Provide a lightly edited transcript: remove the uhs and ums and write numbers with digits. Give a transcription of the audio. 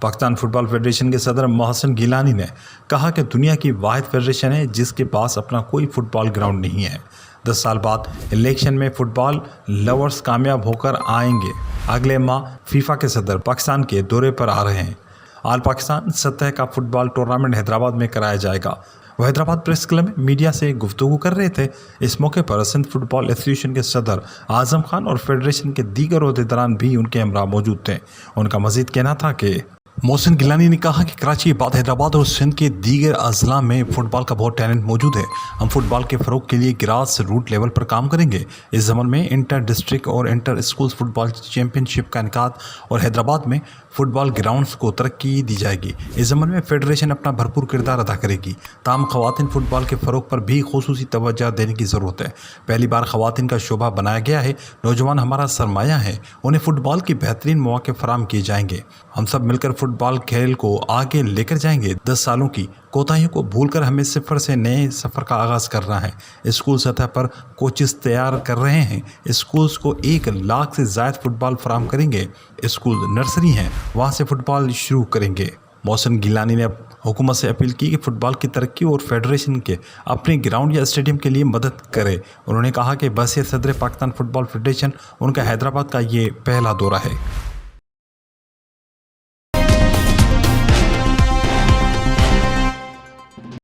Pakistan fit بال federation کے صدر محسن گیلانی نے کہا کہ دنیا کی واحد فیڈریشن ہے جس کے پاس اپنا کوئی فٹ بال گراؤنڈ نہیں ہے۔ 10 سال بعد الیکشن میں فٹ بال لورز کامیاب ہو کر آئیں گے۔ اگلے ماہ فیفا کے صدر پاکستان کے دورے پر آ رہے ہیں۔ آل پاکستان سطح کا فٹ بال ٹورنامنٹ حیدرآباد میں کرایا جائے گا۔ وہ حیدرآباد پریس کلب میں میڈیا سے گفتگو کر رہے تھے۔ اس موقع پر سندھ فٹ بال ایسوسی ایشن کے صدر اعظم خان اور فیڈریشن کے دیگر عہدیداران بھی ان کے ہمراہ موجود تھے۔ ان کا مزید کہنا تھا کہ محسن گیلانی نے کہا کہ کراچی بعد حیدرآباد اور سندھ کے دیگر اضلاع میں فٹ بال کا بہت ٹیلنٹ موجود ہے۔ ہم فٹ بال کے فروغ کے لیے گراس روٹ لیول پر کام کریں گے۔ اس ضمن میں انٹر ڈسٹرکٹ اور انٹر اسکول فٹ بال چیمپئن شپ کا انعقاد اور حیدرآباد میں فٹ بال گراؤنڈز کو ترقی دی جائے گی۔ اس ضمن میں فیڈریشن اپنا بھرپور کردار ادا کرے گی۔ تاہم خواتین فٹ بال کے فروغ پر بھی خصوصی توجہ دینے کی ضرورت ہے۔ پہلی بار خواتین کا شعبہ بنایا گیا ہے۔ نوجوان ہمارا سرمایہ ہے، انہیں فٹ بال کے بہترین مواقع فراہم کیے جائیں گے۔ ہم سب مل کر فٹ بال کھیل کو آگے لے کر جائیں گے۔ 10 سالوں کی کوتاہیوں کو بھول کر ہمیں صفر سے نئے سفر کا آغاز کرنا ہے۔ اسکول سطح پر کوچز تیار کر رہے ہیں۔ اسکولز کو 1 لاکھ سے زائد فٹ بال فراہم کریں گے۔ اسکول نرسری ہیں، وہاں سے فٹ بال شروع کریں گے۔ محسن گیلانی نے حکومت سے اپیل کی کہ فٹ بال کی ترقی اور فیڈریشن کے اپنے گراؤنڈ یا اسٹیڈیم کے لیے مدد کرے۔ انہوں نے کہا کہ بحیثیت صدر پاکستان فٹ بال فیڈریشن ان کا حیدرآباد کا یہ پہلا دورہ ہے۔